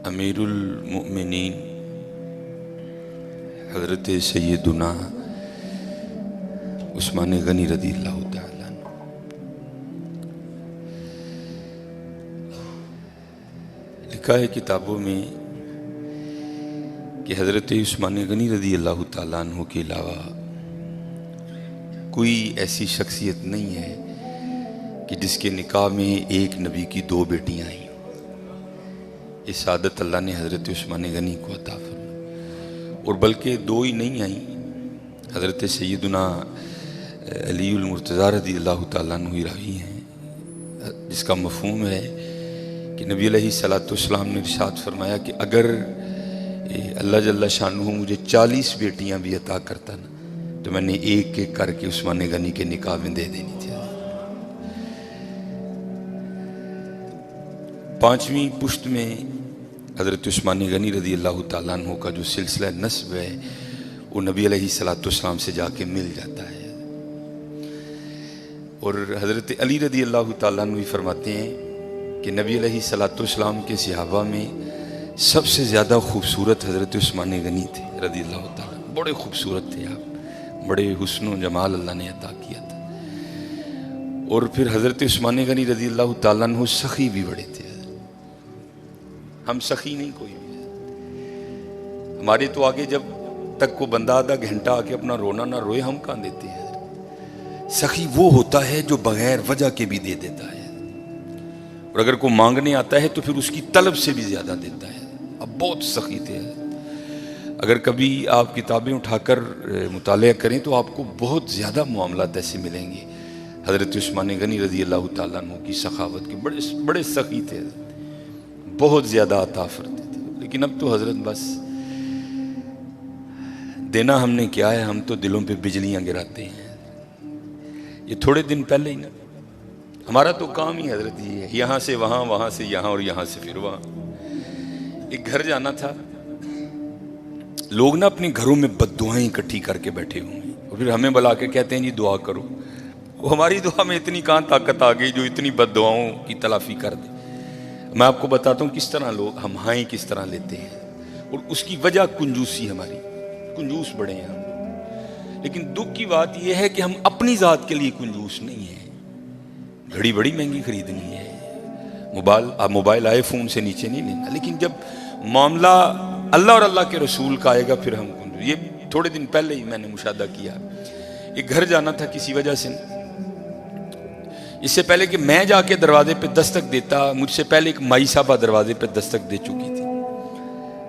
امیر المؤمنین حضرت سیدنا عثمان غنی رضی اللہ تعالیٰ عنہ لکھا ہے کتابوں میں کہ حضرت عثمان غنی رضی اللہ تعالیٰ عنہ کے علاوہ کوئی ایسی شخصیت نہیں ہے کہ جس کے نکاح میں ایک نبی کی دو بیٹیاں آئیں. یہ سعادت اللہ نے حضرت عثمان غنی کو عطا فرمائی، اور بلکہ دو ہی نہیں آئیں، حضرت سیدنا علی المرتضیٰ رضی اللہ تعالیٰ عنہ ہی راوی ہیں، جس کا مفہوم ہے کہ نبی علیہ السلام نے ارشاد فرمایا کہ اگر اللہ جل شانہ مجھے 40 بیٹیاں بھی عطا کرتا نا تو میں نے ایک ایک کر کے عثمان غنی کے نکاح میں دے دینی تھی. 5ویں پشت میں حضرت عثمان غنی رضی اللہ تعالیٰ عنہ کا جو سلسلہ نسب ہے وہ نبی علیہ السلام سے جا کے مل جاتا ہے. اور حضرت علی رضی اللہ تعالیٰ عنہ فرماتے ہیں کہ نبی علیہ السلام کے صحابہ میں سب سے زیادہ خوبصورت حضرت عثمان غنی تھے رضی اللہ تعالیٰ. بڑے خوبصورت تھے آپ، بڑے حسن و جمال اللہ نے عطا کیا تھا. اور پھر حضرت عثمان غنی رضی اللہ تعالیٰ عنہ سخی بھی بڑے تھے. ہم سخی نہیں کوئی بھی، ہمارے تو آگے جب تک کو بندہ آدھا گھنٹہ آ کے اپنا رونا نہ روئے ہم کہاں دیتے ہیں. سخی وہ ہوتا ہے جو بغیر وجہ کے بھی دے دیتا ہے، اور اگر کوئی مانگنے آتا ہے تو پھر اس کی طلب سے بھی زیادہ دیتا ہے. اب بہت سخی تھے. اگر کبھی آپ کتابیں اٹھا کر مطالعہ کریں تو آپ کو بہت زیادہ معاملات ایسے ملیں گے حضرت عثمان غنی رضی اللہ تعالیٰ عنہ کی سخاوت کے. بڑے سخی تھے، بہت زیادہ عطا فرماتے تھے. لیکن اب تو حضرت بس دینا ہم نے کیا ہے، ہم تو دلوں پہ بجلیاں گراتے ہیں. یہ تھوڑے دن پہلے ہی نا ہمارا تو کام ہی حضرت یہ ہے، یہاں سے وہاں، وہاں سے یہاں، اور یہاں سے پھر وہاں. ایک گھر جانا تھا، لوگ نا اپنے گھروں میں بد دعائیں اکٹھی کر کے بیٹھے ہوئے ہیں، اور پھر ہمیں بلا کے کہتے ہیں جی دعا کرو. وہ ہماری دعا میں اتنی کہاں طاقت آ گئی جو اتنی بد دعاؤں کی تلافی کر دے. میں آپ کو بتاتا ہوں کس طرح لوگ ہم ہائیں کس طرح لیتے ہیں، اور اس کی وجہ کنجوسی. ہماری کنجوس بڑے ہیں ہم. لیکن دکھ کی بات یہ ہے کہ ہم اپنی ذات کے لیے کنجوس نہیں ہیں. گھڑی بڑی مہنگی خریدنی ہے، موبائل آئے فون سے نیچے نہیں لینا، لیکن جب معاملہ اللہ اور اللہ کے رسول کا آئے گا پھر ہم کنجوس. یہ تھوڑے دن پہلے ہی میں نے مشاہدہ کیا. ایک گھر جانا تھا کسی وجہ سے، اس سے پہلے کہ میں جا کے دروازے پہ دستک دیتا، مجھ سے پہلے ایک مائی صاحبہ دروازے پہ دستک دے چکی تھی.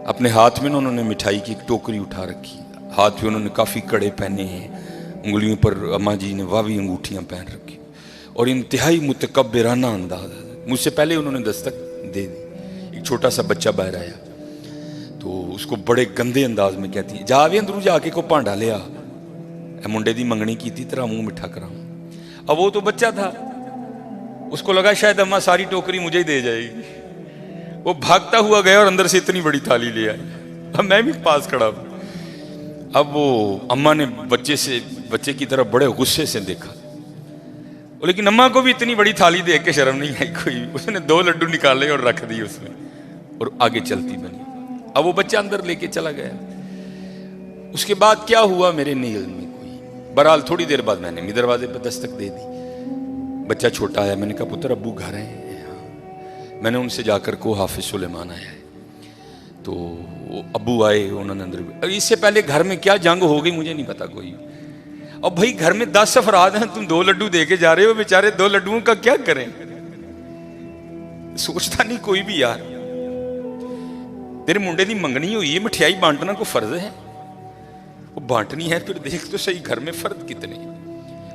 اپنے ہاتھ میں انہوں نے مٹھائی کی ایک ٹوکری اٹھا رکھی، ہاتھ میں انہوں نے کافی کڑے پہنے ہیں، انگلیوں پر اماں جی نے واوی انگوٹھیاں پہن رکھی، اور انتہائی متکبرانہ انداز. مجھ سے پہلے انہوں نے دستک دے دی. ایک چھوٹا سا بچہ باہر آیا تو اس کو بڑے گندے انداز میں کہتی جا بھی اندروں جا کے کو پانڈا لیا، اے منڈے دی منگنی کی تھی تیرا منہ مٹھا کراؤں. اب وہ تو بچہ تھا، اس کو لگا شاید اماں ساری ٹوکری مجھے ہی دے جائے گی. وہ بھاگتا ہوا گیا اور اندر سے اتنی بڑی تھالی لے آئی. اب میں بھی پاس کھڑا ہوں. اب وہ اماں نے بچے کی طرف بڑے غصے سے دیکھا، لیکن اماں کو بھی اتنی بڑی تھالی دیکھ کے شرم نہیں آئی کوئی. اس نے 2 لڈو نکالے اور رکھ دی اس میں، اور آگے چلتی بنی. اب وہ بچہ اندر لے کے چلا گیا. اس کے بعد کیا ہوا میرے نہیں علم میں کوئی. بہرحال تھوڑی دیر بعد میں نے بھی دروازے پہ دستک دے دی. بچہ چھوٹا ہے، میں نے کہا پتر ابو گھر ہیں. میں نے ان سے جا کر کو حافظ سلیمان آیا ہے، تو ابو آئے، انہوں نے اندر. اس سے پہلے گھر میں کیا جنگ ہو گئی مجھے نہیں پتا کوئی. اب بھائی گھر میں 10 افراد ہیں، تم 2 لڈو دے کے جا رہے ہو، بیچارے 2 لڈوؤں کا کیا کریں. سوچتا نہیں کوئی بھی یار، تیرے منڈے دی منگنی ہوئی ہے، مٹھائی بانٹنا کو فرض ہے، وہ بانٹنی ہے. پھر دیکھ تو صحیح گھر میں فرد کتنے.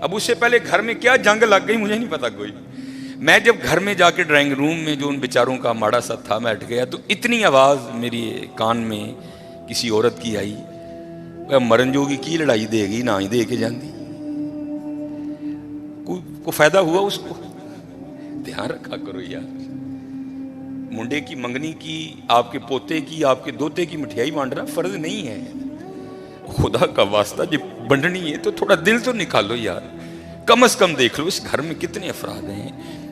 اب اس سے پہلے گھر میں کیا جنگ لگ گئی مجھے نہیں پتا کوئی. میں جب گھر میں جا کے ڈرائنگ روم میں جو ان بیچاروں کا ماڑا سا تھا میں ہٹ گیا، تو اتنی آواز میری کان میں کسی عورت کی آئی، مرن جوگی کی لڑائی دے گی نہ ہی دے کے جاندی. کو فائدہ ہوا اس کو؟ دھیان رکھا کرو یار. منڈے کی منگنی کی، آپ کے پوتے کی، آپ کے دوتے کی مٹھائی بانٹنا فرض نہیں ہے. خدا کا واسطہ جب بنڈنی ہے تو تھوڑا دل تو نکالو یار. کم از کم دیکھ لو اس گھر میں کتنے افراد ہیں.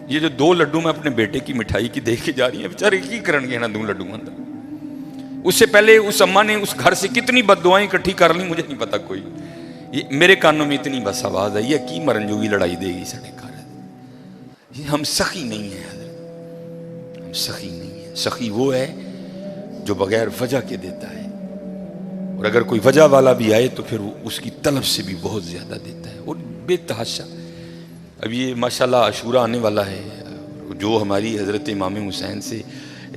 یہ جو 2 لڈو میں اپنے بیٹے کی مٹھائی کی دیکھ کے جا رہی ہیں، بیچارے کی کرن گے نا 2 لڈو اندر. اس سے پہلے اس اماں نے اس گھر سے کتنی بد دعائیں اکٹھی کر لی مجھے نہیں پتا کوئی. میرے کانوں میں اتنی بس آواز آئی ہے کی مرن جوگی لڑائی دے گی سڑے گھر. ہم سخی نہیں ہیں حضرت, ہم سخی نہیں ہیں. سخی وہ ہے جو بغیر وجہ کے دیتا ہے, اور اگر کوئی وجہ والا بھی آئے تو پھر وہ اس کی طلب سے بھی بہت زیادہ دیتا ہے, اور بے تحاشا. اب یہ ماشاءاللہ عاشورہ آنے والا ہے, جو ہماری حضرت امام حسین سے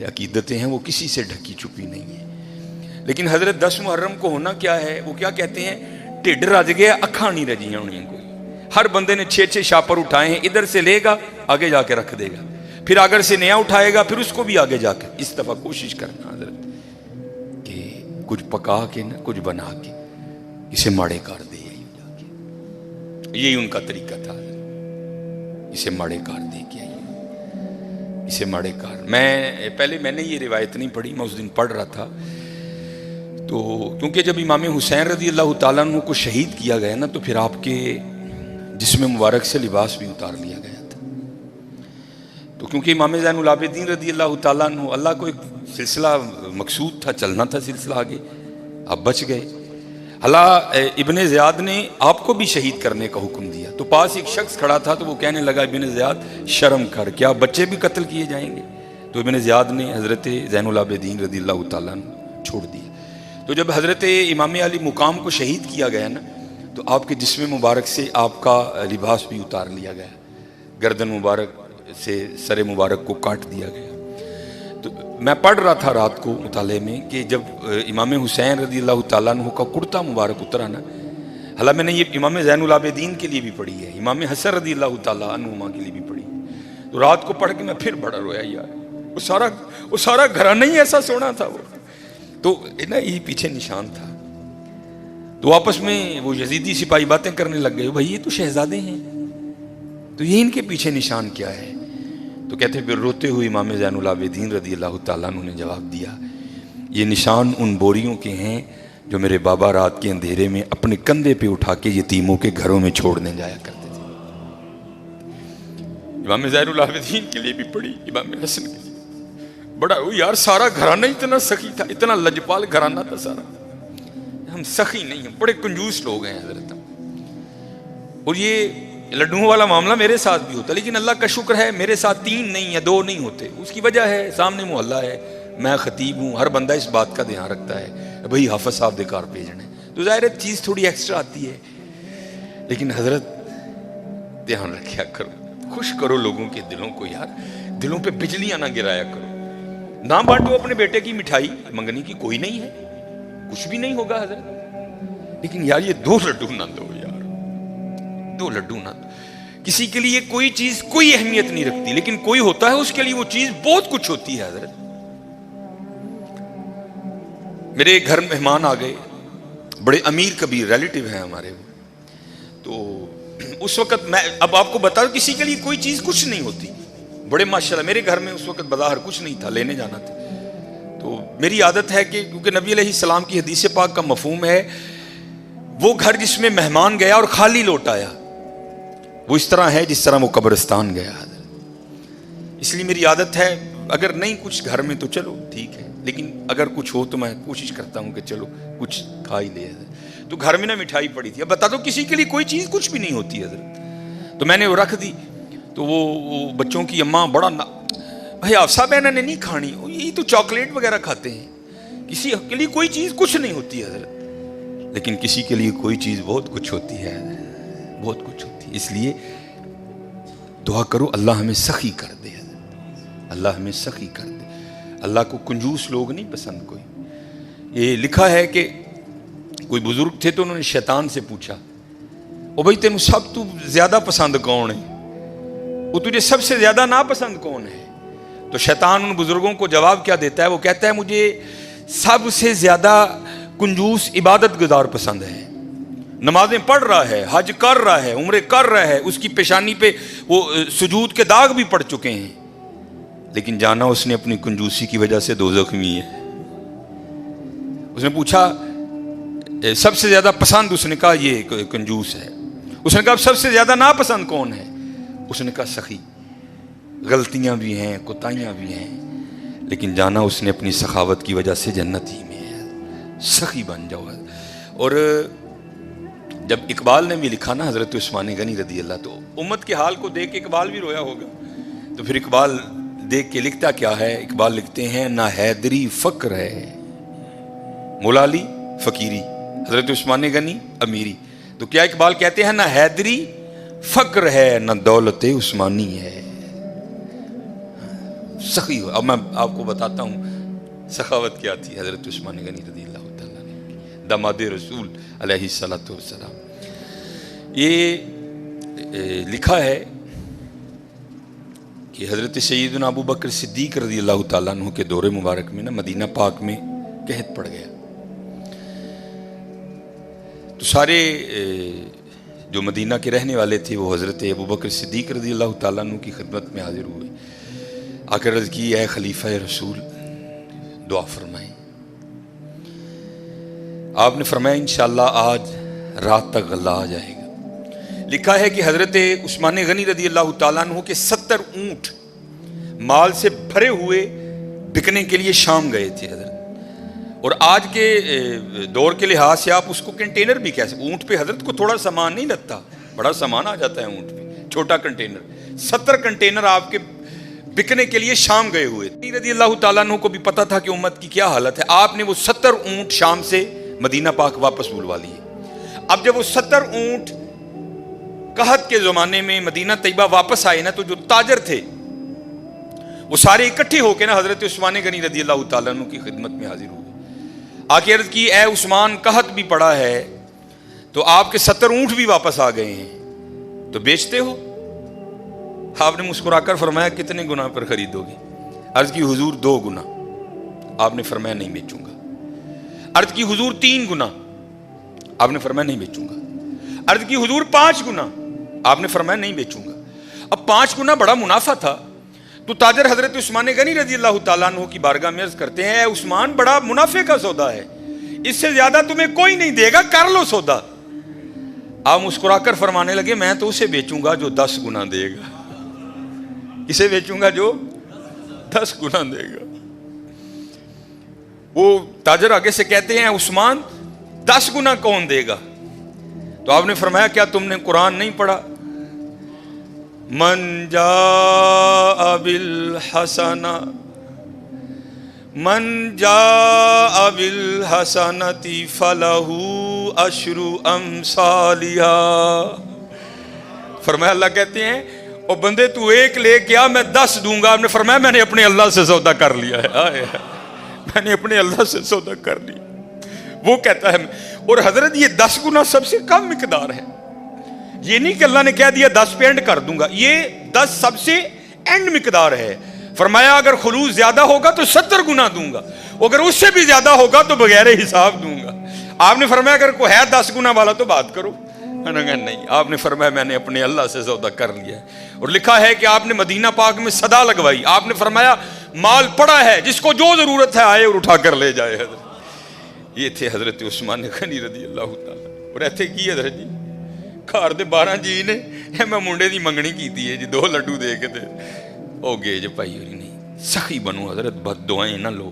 عقیدتیں ہیں وہ کسی سے ڈھکی چھپی نہیں ہیں. لیکن حضرت 10 محرم کو ہونا کیا ہے, وہ کیا کہتے ہیں, ٹھڈ رج گیا اکھاں نہیں رجیاں ہونی. کوئی ہر بندے نے 6 شاپر اٹھائے ہیں, ادھر سے لے گا آگے جا کے رکھ دے گا, پھر اگر سے نیا اٹھائے گا پھر اس کو بھی آگے جا کے. اس دفعہ کوشش کرنا حضرت کہ کچھ پکا کے نہ کچھ بنا کے اسے ماڑے کر دے. یہی ان کا طریقہ تھا, اسے ماڑے کار دے کے آئیے, اسے ماڑے کار. میں نے یہ روایت نہیں پڑھی, میں اس دن پڑھ رہا تھا تو کیونکہ جب امام حسین رضی اللہ تعالیٰ عنہ کو شہید کیا گیا نا تو پھر آپ کے جسم مبارک سے لباس بھی اتار لیا گیا تھا. تو کیونکہ امام زین العابدین رضی اللہ تعالیٰ عنہ, اللہ کو ایک سلسلہ مقصود تھا, چلنا تھا سلسلہ آگے, آپ بچ گئے. اللہ ابن زیاد نے آپ کو بھی شہید کرنے کا حکم دیا. تو پاس ایک شخص کھڑا تھا تو وہ کہنے لگا ابن زیاد شرم کر, کیا بچے بھی قتل کیے جائیں گے؟ تو ابن زیاد نے حضرت زین العابدین رضی اللہ تعالیٰ عنہ چھوڑ دیا. تو جب حضرت امام علی مقام کو شہید کیا گیا نا تو آپ کے جسم مبارک سے آپ کا لباس بھی اتار لیا گیا, گردن مبارک سے سر مبارک کو کاٹ دیا گیا. تو میں پڑھ رہا تھا رات کو مطالعے میں کہ جب امام حسین رضی اللہ تعالیٰ عنہ کا کرتا مبارک اترا نا, حالانکہ میں نے یہ امام زین العابدین کے لیے بھی پڑھی ہے, امام حسن رضی اللہ تعالیٰ عنہما کے لیے بھی پڑھی ہے. تو رات کو پڑھ کے میں پھر بڑا رویا یار, وہ سارا گھرانہ ہی ایسا سونا تھا وہ. تو نا یہ پیچھے نشان تھا. تو آپس میں وہ یزیدی سپاہی باتیں کرنے لگ گئے, بھائی یہ تو شہزادے ہیں, تو یہ ان کے پیچھے نشان کیا ہے؟ تو کہتے ہیں پھر روتے ہوئے امام زین العابدین رضی اللہ تعالیٰ عنہ نے جواب دیا, یہ نشان ان بوریوں کے ہیں جو میرے بابا رات کے اندھیرے میں اپنے کندھے پہ اٹھا کے یتیموں کے گھروں میں چھوڑنے جایا کرتے تھے. امام زین العابدین کے لیے بھی پڑھی, امام حسن کے لیے بڑا یار, سارا گھرانہ اتنا سخی تھا, اتنا لجپال گھرانہ تھا سارا. ہم سخی نہیں ہیں, بڑے کنجوس لوگ ہیں حضرت. اور یہ لڈوؤں والا معاملہ میرے ساتھ بھی ہوتا, لیکن اللہ کا شکر ہے میرے ساتھ 3 نہیں یا 2 نہیں ہوتے. اس کی وجہ ہے سامنے محلہ ہے, میں خطیب ہوں, ہر بندہ اس بات کا دھیان رکھتا ہے بھئی حافظ صاحب دے کار بھیجنے, تو ظاہر چیز تھوڑی ایکسٹرا آتی ہے. لیکن حضرت دھیان رکھیا کرو, خوش کرو لوگوں کے دلوں کو یار, دلوں پہ بجلیاں نہ گرایا کرو. نہ بانٹو اپنے بیٹے کی مٹھائی, منگنے کی کوئی نہیں ہے, کچھ بھی نہیں ہوگا حضرت, لیکن یار یہ 2 لڈو نہ دو یار, 2 لڈو نہ دو. کسی کے لیے کوئی چیز کوئی اہمیت نہیں رکھتی, لیکن کوئی ہوتا ہے اس کے لیے وہ چیز بہت کچھ ہوتی ہے حضرت. میرے گھر مہمان آ گئے, بڑے امیر کبیر ریلیٹیو ہیں ہمارے وہ. تو اس وقت میں اب آپ کو بتا دوں کسی کے لیے کوئی چیز کچھ نہیں ہوتی, بڑے ماشاءاللہ میرے گھر میں اس وقت بظاہر کچھ نہیں تھا, لینے جانا تھا. تو میری عادت ہے کہ کیونکہ نبی علیہ السلام کی حدیث پاک کا مفہوم ہے وہ گھر جس میں مہمان گیا اور خالی لوٹ آیا وہ اس طرح ہے جس طرح وہ قبرستان گیا. اس لیے میری عادت ہے اگر نہیں کچھ گھر میں تو چلو ٹھیک ہے, لیکن اگر کچھ ہو تو میں کوشش کرتا ہوں کہ چلو کچھ کھا ہی لے. تو گھر میں نا مٹھائی پڑی تھی, اب بتا دو کسی کے لیے کوئی چیز کچھ بھی نہیں ہوتی حضرت. تو میں نے وہ رکھ دی, تو وہ بچوں کی اماں بڑا بھائی آفسا بہن نے نہیں کھانی, یہ تو چاکلیٹ وغیرہ کھاتے ہیں, کسی کے لیے کوئی چیز کچھ نہیں ہوتی ہے حضرت, لیکن کسی کے لیے کوئی چیز بہت کچھ ہوتی ہے, بہت کچھ ہوتی ہے. اس لیے دعا کرو اللہ ہمیں سخی کر دے, اللہ ہمیں سخی کر دے. اللہ کو کنجوس لوگ نہیں پسند کوئی. یہ لکھا ہے کہ کوئی بزرگ تھے تو انہوں نے شیطان سے پوچھا, او بھائی تینوں سب تو زیادہ پسند کون ہے, وہ تجھے سب سے زیادہ ناپسند کون ہے؟ تو شیطان ان بزرگوں کو جواب کیا دیتا ہے, وہ کہتا ہے مجھے سب سے زیادہ کنجوس عبادت گزار پسند ہے, نمازیں پڑھ رہا ہے, حج کر رہا ہے, عمرے کر رہا ہے, اس کی پیشانی پہ وہ سجود کے داغ بھی پڑ چکے ہیں, لیکن جانا اس نے اپنی کنجوسی کی وجہ سے دوزخ میں ہے. اس نے پوچھا سب سے زیادہ پسند, اس نے کہا یہ کنجوس ہے. اس نے کہا سب سے زیادہ ناپسند کون ہے؟ اس نے کہا سخی. غلطیاں بھی ہیں, کوتاہیاں بھی ہیں, لیکن جانا اس نے اپنی سخاوت کی وجہ سے جنت ہی میں ہے. سخی بن جاؤ. اور جب اقبال نے بھی لکھا نا حضرت عثمان غنی رضی اللہ, تو امت کے حال کو دیکھ کے اقبال بھی رویا ہوگا. تو پھر اقبال دیکھ کے لکھتا کیا ہے؟ اقبال لکھتے ہیں نہ حیدری فقر ہے, مولا علی فقیری, حضرت عثمان غنی امیری. تو کیا اقبال کہتے ہیں نہ حیدری فقر ہے نہ دولت عثمانی ہے. سخی ہو. اب میں آپ کو بتاتا ہوں سخاوت کیا تھی حضرت عثمان غنی رضی اللہ تعالیٰ نے, داماد رسول علیہ الصلوۃ والسلام. یہ لکھا ہے کہ حضرت سیدنا ابو بکر صدیق رضی اللہ تعالیٰ عنہ کے دور مبارک میں نا مدینہ پاک میں قحط پڑ گیا. تو سارے جو مدینہ کے رہنے والے تھے وہ حضرت ابو بکر صدیق رضی اللہ تعالیٰ عنہ کی خدمت میں حاضر ہوئے. آ کر عرض کی اے خلیفہ رسول دعا فرمائیں. آپ نے فرمایا انشاءاللہ آج رات تک غلہ آ جائے گا. لکھا ہے کہ حضرت عثمان غنی رضی اللہ تعالیٰ عنہ کے 70 اونٹ مال سے بھرے ہوئے بکنے کے لیے شام گئے تھے حضرت. اور آج کے دور کے لحاظ سے آپ اس کو کنٹینر بھی کہہ سکتے. اونٹ پہ حضرت کو تھوڑا سامان نہیں لگتا, بڑا سامان آ جاتا ہے اونٹ پہ, چھوٹا کنٹینر. 70 کنٹینر آپ کے بکنے کے لیے شام گئے ہوئے. رضی اللہ تعالیٰ عنہ کو بھی پتا تھا کہ امت کی کیا حالت ہے. آپ نے وہ 70 اونٹ شام سے مدینہ پاک واپس بلوا لیے. اب جب وہ 70 اونٹ قحط کے زمانے میں مدینہ طیبہ واپس آئے نا, تو جو تاجر تھے وہ سارے اکٹھے ہو کے نا حضرت عثمان غنی رضی اللہ تعالیٰ عنہ کی خدمت میں حاضر ہوئے. آ کے عرض کی اے عثمان قحط بھی پڑا ہے تو آپ کے 70 اونٹ بھی واپس آ گئے ہیں, تو بیچتے ہو؟ آپ نے مسکرا کر فرمایا کتنے گنا پر خریدو گے؟ عرض کی حضور 2 گنا. آپ نے فرمایا نہیں بیچوں گا. عرض کی حضور 3 گنا. آپ نے فرمایا نہیں بیچوں گا. عرض کی حضور 5 گنا. آپ نے فرمایا نہیں بیچوں گا. اب 5 گنا بڑا منافع تھا, تو تاجر حضرت عثمان غنی رضی اللہ تعالیٰ عنہ کی بارگاہ میں عرض کرتے ہیں اے عثمان بڑا منافع کا سودا ہے, اس سے زیادہ تمہیں کوئی نہیں دے گا, کر لو سودا. آپ مسکرا کر فرمانے لگے میں تو اسے بیچوں گا جو 10 گنا دے گا. اسے بیچوں گا جو 10 گنا دے گا. وہ تاجر آگے سے کہتے ہیں عثمان 10 گنا کون دے گا؟ تو آپ نے فرمایا کیا تم نے قرآن نہیں پڑھا؟ من جاء بالحسنہ بالحسنۃ فلہ عشر امثالھا. فرمایا اللہ کہتے ہیں اور بندے تو 1 لے گیا میں 10 دوں گا. آپ نے فرمایا میں نے اپنے اللہ سے سودا کر لیا ہے. میں نے اپنے اللہ سے سودا کر لیا. وہ کہتا ہے, اور حضرت یہ 10 گنا سب سے کم مقدار ہے. یہ نہیں کہ اللہ نے کہہ دیا 10 پہ اینڈ کر دوں گا, یہ 10 سب سے اینڈ مقدار ہے. فرمایا اگر خلوص زیادہ ہوگا تو 70 گنا دوں گا, اگر اس سے بھی زیادہ ہوگا تو بغیر حساب دوں گا. آپ نے فرمایا اگر کوئی ہے 10 گنا والا تو بات کرو. میں نے کہا نہیں. آپ نے فرمایا میں نے اپنے اللہ سے سودا کر لیا ہے. اور لکھا ہے کہ آپ نے مدینہ پاک میں صدا لگوائی. آپ نے فرمایا مال پڑا ہے, جس کو جو ضرورت ہے آئے اور اٹھا کر لے جائے. حضرت یہ تھے حضرت عثمان غنی رضی اللہ تعالیٰ. اور ایتھے کی حضرت جی گھر دے 12 جی نے میں منڈے دی منگنی کیتی ہے جی 2 لڈو دے کے تے او گے جی پائی ہوئی نہیں. سخی بنو حضرت, بد دعائیں نہ لو,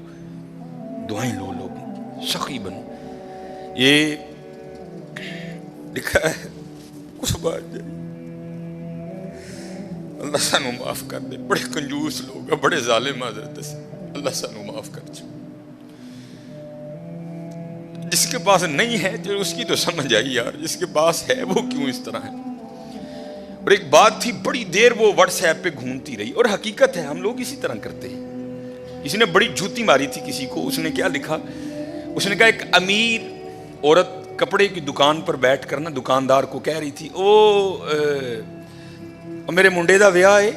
دعائیں لو لوگوں کی, سخی بنو. یہ لکھا ہے کچھ بات جائے اللہ سانو معاف کر دے. بڑے کنجوس لوگ ہیں, بڑے ظالم حضرت سے, اللہ سانو معاف کر دے. جس کے پاس نہیں ہے جو اس کی تو سمجھ آئی یار, جس کے پاس ہے وہ کیوں اس طرح ہے. اور ایک بات تھی بڑی دیر وہ واٹس ایپ پہ گھومتی رہی, اور حقیقت ہے ہم لوگ اسی طرح کرتے ہیں. کسی نے بڑی جھوتی ماری تھی کسی کو. اس نے کیا لکھا, اس نے کہا ایک امیر عورت کپڑے کی دکان پر بیٹھ کر نا دکاندار کو کہہ رہی تھی میرے منڈے دا ویاہ ہے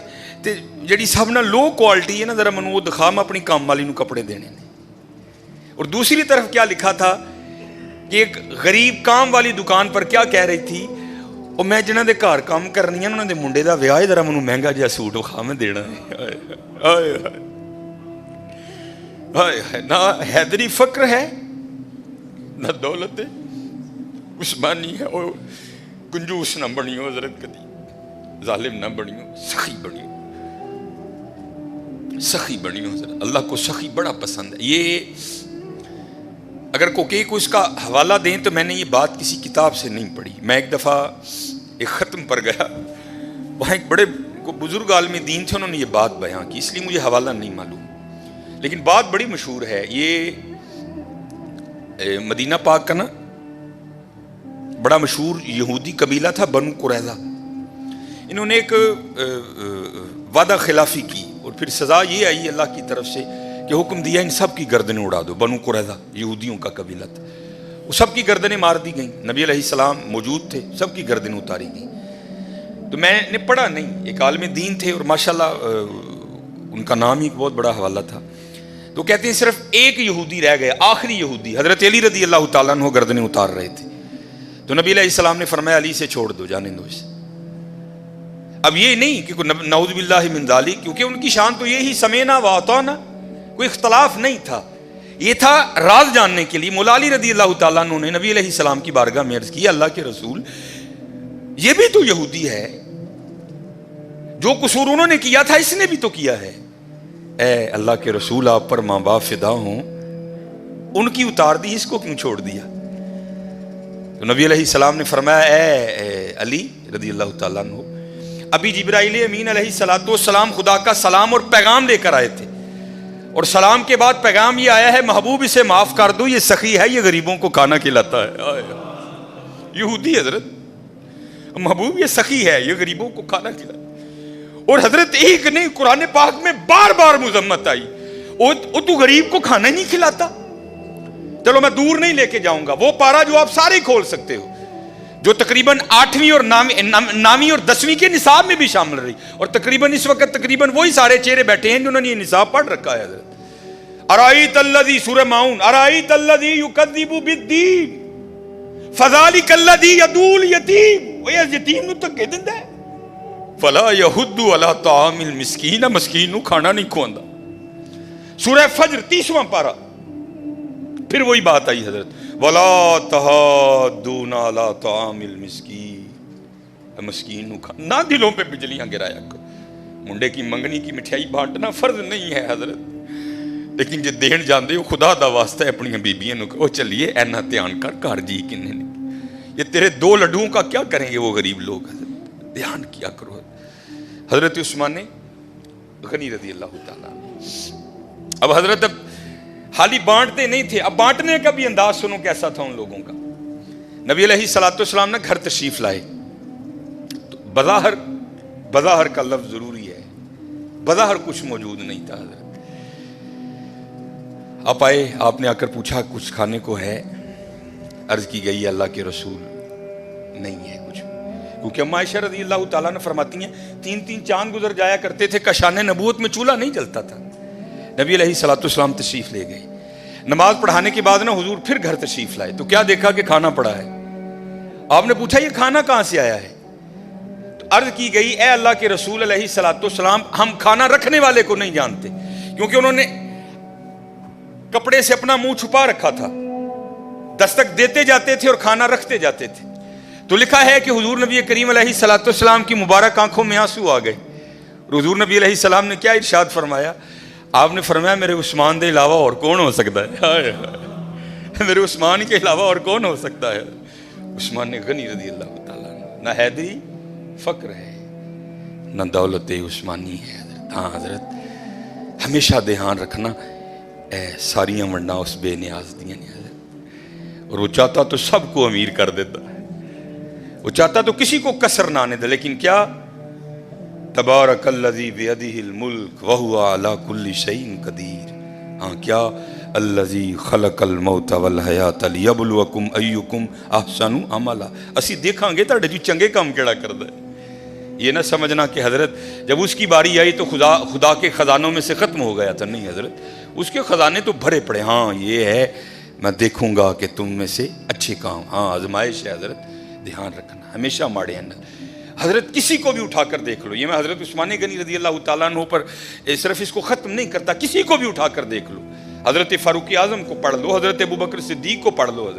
تے جڑی سب نہ لو کوالٹی ہے نا ذرا منو وہ دکھا, میں اپنی کام والی نو کپڑے دینے نے. اور دوسری طرف کیا لکھا تھا کہ ایک غریب کام والی دکان پر کیا کہہ رہی تھی, اور میں جنہاں دے گھر کام کرنی ہے انہاں دے منڈے دا ویاہ ہے, ذرا منو مہنگا جہا سوٹ وکھا میں دینا ہے. نہ حیدری فقر ہے نہ دولت عثمانی ہے. اور کنجوس نہ بنیو حضرت, کدی ظالم نہ بنیو, سخی بنیو. سخی بنی ہو حضرت. اللہ کو سخی بڑا پسند ہے. یہ اگر کوئی کو اس کا حوالہ دیں تو میں نے یہ بات کسی کتاب سے نہیں پڑھی. میں ایک دفعہ ایک ختم پر گیا, وہاں ایک بڑے بزرگ عالم دین تھے, انہوں نے یہ بات بیان کی, اس لیے مجھے حوالہ نہیں معلوم, لیکن بات بڑی مشہور ہے. یہ مدینہ پاک کا نا بڑا مشہور یہودی قبیلہ تھا بنو قریظہ. انہوں نے ایک وعدہ خلافی کی اور پھر سزا یہ آئی اللہ کی طرف سے کہ حکم دیا ان سب کی گردنیں اڑا دو. بنو قریظہ یہودیوں کا قبیلہ تھا, وہ سب کی گردنیں مار دی گئیں. نبی علیہ السلام موجود تھے, سب کی گردنیں اتاری گئیں. تو میں نے پڑھا نہیں, ایک عالم دین تھے اور ماشاءاللہ ان کا نام ہی ایک بہت بڑا حوالہ تھا. تو کہتے ہیں صرف ایک یہودی رہ گئے, آخری یہودی, حضرت علی رضی اللہ تعالیٰ عنہ گردنیں اتار رہے تھے. تو نبی علیہ السلام نے فرمایا علی سے چھوڑ دو, جانے دو اسے. اب یہ نہیں کہ نعوذ باللہ من ذالک, کیونکہ ان کی شان تو یہی سمینا و اطعنا, کوئی اختلاف نہیں تھا. یہ تھا راز جاننے کے لیے. مولا علی رضی اللہ تعالیٰ عنہ نے نبی علیہ السلام کی بارگاہ میں عرض کی, اللہ کے رسول یہ بھی تو یہودی ہے, جو قصور انہوں نے کیا تھا اس نے بھی تو کیا ہے. اے اللہ کے رسول آپ پر ماں باپ فدا ہوں, ان کی اتار دی, اس کو کیوں چھوڑ دیا؟ تو نبی علیہ السلام نے فرمایا اے علی رضی اللہ تعالیٰ عنہ, ابھی جبرائیل امین علیہ السلام خدا کا سلام اور پیغام لے کر آئے تھے, اور سلام کے بعد پیغام یہ آیا ہے محبوب اسے معاف کر دو, یہ سخی ہے, یہ غریبوں کو کھانا کھلاتا ہے. یہودی حضرت, محبوب یہ سخی ہے, یہ غریبوں کو کھانا کھلاتا ہے. اور حضرت ایک نہیں, قرآن پاک میں بار بار مذمت آئی, وہ تو غریب کو کھانا ہی نہیں کھلاتا. چلو میں دور نہیں لے کے جاؤں گا, وہ پارا جو آپ سارے کھول سکتے ہو, جو تقریباً 8ویں اور 9ویں اور 10ویں کے نصاب میں بھی شامل رہی, اور تقریباً اس وقت تقریباً وہی سارے چہرے بیٹھے ہیں جنہوں نے یہ نصاب پڑھ رکھا ہے. حضرت ارائیت الذی, سورہ ماؤن, ارائیت الذی یکذب بالدین فذلک الذی یدعو الیتیم, وہ یتیم نو دھکے دیندا ہے. فلا یحض علی طعام المسکین, مسکین نو کھانا نہیں کھواندا. سورہ فجر 30واں پارہ, پھر وہی بات آئی حضرت, ولا تحاضون علی طعام المسکین, مسکین نو کھانا نہ. دلوں پہ بجلیاں گرایا کرو. منڈے کی منگنی کی مٹھائی بانٹنا فرض نہیں ہے حضرت, لیکن جے دین جاندے ہو خدا دا واسطہ ہے اپنی بیبیاں نو کہو چلیے اینا دھیان کر گھر جی کنے نے, یہ تیرے 2 لڈوؤں کا کیا کریں گے وہ غریب لوگ. حضرت دھیان کیا کرو. حضرت عثمان غنی رضی اللہ تعالیٰ. اب حضرت اب حالی بانٹتے نہیں تھے, اب بانٹنے کا بھی انداز سنو کیسا تھا ان لوگوں کا. نبی علیہ السلام نے گھر تشریف لائے, تو بظاہر کا لفظ ضروری ہے, بظاہر کچھ موجود نہیں تھا. حضرت آپ آئے, آپ نے آ کر پوچھا کچھ کھانے کو ہے؟ عرض کی گئی اللہ کے رسول نہیں ہے کچھ, کیونکہ اما عائشہ رضی اللہ تعالیٰ نے فرماتی ہیں 3 چاند گزر جایا کرتے تھے, کشان نبوت میں چولہا نہیں جلتا تھا. نبی علیہ السلام تشریف لے گئے. نماز پڑھانے کے بعد نا حضور پھر گھر تشریف لائے, تو کیا دیکھا کہ کھانا پڑا ہے. آپ نے پوچھا یہ کھانا کہاں سے آیا ہے؟ تو عرض کی گئی اے اللہ کے رسول علیہ السلام, ہم کھانا رکھنے والے کو نہیں جانتے, کیونکہ انہوں نے کپڑے سے اپنا منہ چھپا رکھا تھا, دستک دیتے جاتے تھے اور کھانا رکھتے جاتے تھے. تو لکھا ہے کہ حضور نبی کریم علیہ السلام کی مبارک آنکھوں میں آنسو آ گئے. حضور نبی علیہ السلام نے کیا ارشاد فرمایا؟ آپ نے فرمایا میرے عثمان دے علاوہ اور کون ہو سکتا ہے, میرے عثمان کے علاوہ اور کون ہو سکتا ہے. عثمان غنی رضی اللہ تعالیٰ نہ حیدری فقر ہے نہ دولت عثمانی ہے. حضرت ہاں حضرت ہمیشہ دھیان رکھنا, ساریاں ونڈا اس بے نیاز دیا نے حضرت, اور وہ چاہتا تو سب کو امیر کر دیتا ہے, وہ چاہتا تو کسی کو کسر نہ آنے دے, لیکن کیا تبارک الذی بیدہ الملک وہو علی کل شیء قدیر. ہاں کیا الذی خلق الموت والحیات لیبلوکم ایکم احسن عملا. اسی دیکھاں گے تہاڈے جو چنگے کام کیڑا کردا ہے. یہ نہ سمجھنا کہ حضرت جب اس کی باری آئی تو خدا کے خزانوں میں سے ختم ہو گیا تھا. نہیں حضرت, اس کے خزانے تو بھرے پڑے. ہاں یہ ہے, میں دیکھوں گا کہ تم میں سے اچھے کام. ہاں آزمائش ہے حضرت, دھیان رکھنا ہمیشہ ماڑے ہیں. حضرت کسی کو بھی اٹھا کر دیکھ لو, یہ میں حضرت عثمان غنی رضی اللہ تعالیٰ عنہ پر صرف اس کو ختم نہیں کرتا, کسی کو بھی اٹھا کر دیکھ لو. حضرت فاروق اعظم کو پڑھ لو, حضرت ابوبکر صدیق کو پڑھ لو.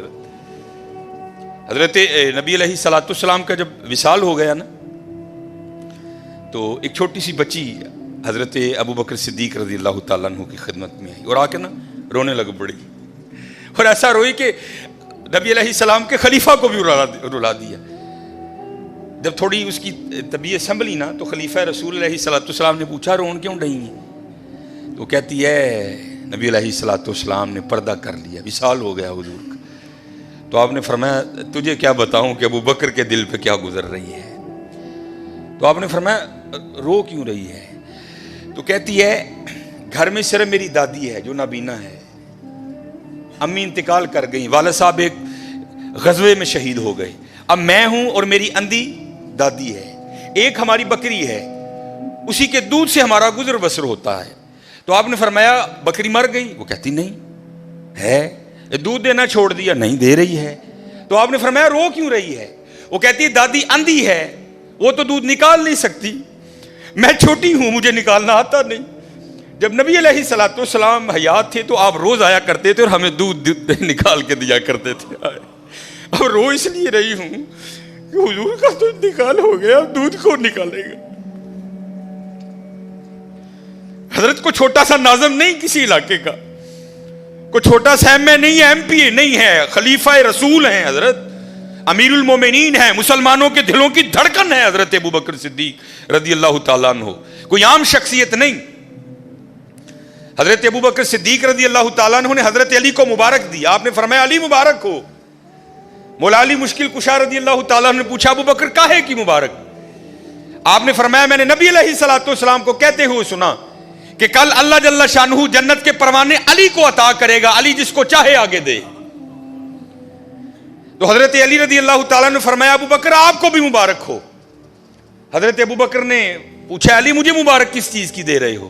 حضرت نبی علیہ السلام کا جب وصال ہو گیا نا, تو ایک چھوٹی سی بچی حضرت ابو بکر صدیق رضی اللہ تعالیٰ عنہ کی خدمت میں آئی اور آ کے نا رونے لگ پڑی، اور ایسا روئی کہ نبی علیہ السلام کے خلیفہ کو بھی رلا دیا۔ جب تھوڑی اس کی طبیعت سنبھلی نا تو خلیفہ رسول علیہ السلام نے پوچھا رون کیوں رہی ہیں؟ تو کہتی ہے نبی علیہ السلام نے پردہ کر لیا، وصال ہو گیا حضور کا۔ تو آپ نے فرمایا تجھے کیا بتاؤں کہ ابو بکر کے دل پہ کیا گزر رہی ہے؟ تو آپ نے فرمایا رو کیوں رہی ہے؟ تو کہتی ہے گھر میں صرف میری دادی ہے جو نابینا ہے، امی انتقال کر گئیں، والد صاحب ایک غزوے میں شہید ہو گئے، اب میں ہوں اور میری اندھی دادی ہے، ایک ہماری بکری ہے، اسی کے دودھ سے ہمارا گزر بسر ہوتا ہے۔ تو آپ نے فرمایا بکری مر گئی؟ وہ کہتی نہیں ہے۔ دودھ دینا چھوڑ دیا؟ نہیں دے رہی ہے۔ تو آپ نے فرمایا رو کیوں رہی ہے؟ وہ کہتی ہے دادی اندھی ہے، وہ تو دودھ نکال نہیں سکتی، میں چھوٹی ہوں مجھے نکالنا آتا نہیں۔ جب نبی علیہ السلام حیات تھے تو آپ روز آیا کرتے تھے اور ہمیں دودھ نکال کے دیا کرتے تھے۔ اب رو اس لیے رہی ہوں کہ حضور کا تو انتقال ہو گیا، دودھ کون نکالے گا؟ حضرت کو چھوٹا سا ناظم نہیں کسی علاقے کا، کوئی چھوٹا سا ایم اے نہیں ہے، ایم پی اے نہیں ہے، خلیفہ رسول ہیں حضرت، امیر المومنین ہیں، مسلمانوں کے دلوں کی دھڑکن ہے حضرت ابو بکر صدیق رضی اللہ تعالیٰ عنہ، کوئی عام شخصیت نہیں۔ حضرت ابو بکر صدیق رضی اللہ تعالیٰ عنہ نے حضرت علی کو مبارک دی، آپ نے فرمایا علی مبارک ہو۔ مولا علی مشکل کشا رضی اللہ تعالیٰ عنہ نے پوچھا ابو بکر کاہے کی مبارک؟ آپ نے فرمایا میں نے نبی علیہ السلام کو کہتے ہوئے سنا کہ کل اللہ جل شانہ جنت کے پروانے علی کو عطا کرے گا، علی جس کو چاہے آگے دے۔ تو حضرت علی رضی اللہ تعالیٰ نے فرمایا ابو بکر آپ کو بھی مبارک ہو۔ حضرت ابو بکر نے پوچھا علی مجھے مبارک کس چیز کی دے رہے ہو؟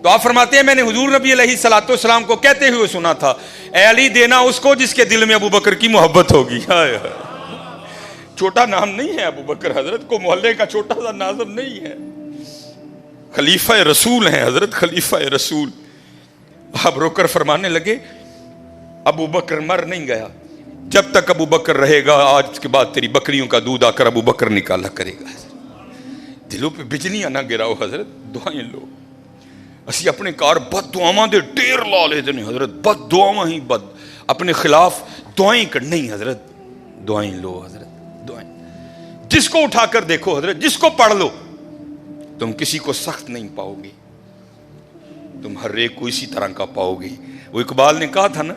تو آپ فرماتے ہیں میں نے حضور نبی علیہ السلام کو کہتے ہوئے سنا تھا اے علی دینا اس کو جس کے دل میں ابو بکر کی محبت ہوگی۔ چھوٹا نام نہیں ہے ابو بکر، حضرت کو محلے کا چھوٹا سا ناظم نہیں ہے، خلیفہ رسول ہیں حضرت، خلیفہ رسول۔ آپ رو کر فرمانے لگے ابو بکر مر نہیں گیا، جب تک ابو بکر رہے گا آج کے بعد تیری بکریوں کا دودھ آ کر ابو بکر نکالا کرے گا۔ دلوں پہ بجلیاں نہ گراؤ حضرت، دعائیں لو۔ اسی اپنے کار بد دعاواں دے ڈیر لا لیتے ہیں حضرت، بد دعاواں ہی بد، اپنے خلاف دعائیں کرنی حضرت، دعائیں لو حضرت، دعائیں۔ جس کو اٹھا کر دیکھو حضرت، جس کو پڑھ لو، تم کسی کو سخت نہیں پاؤ گے، تم ہر ایک کو اسی طرح کا پاؤ گے۔ وہ اقبال نے کہا تھا نا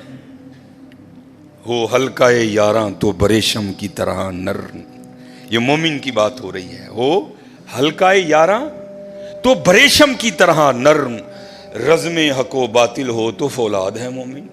ہو ہلکا یاراں تو بریشم کی طرح نرم، یہ مومن کی بات ہو رہی ہے، ہو ہلکا یاراں تو بریشم کی طرح نرم، رزم حق و باطل ہو تو فولاد ہے مومن۔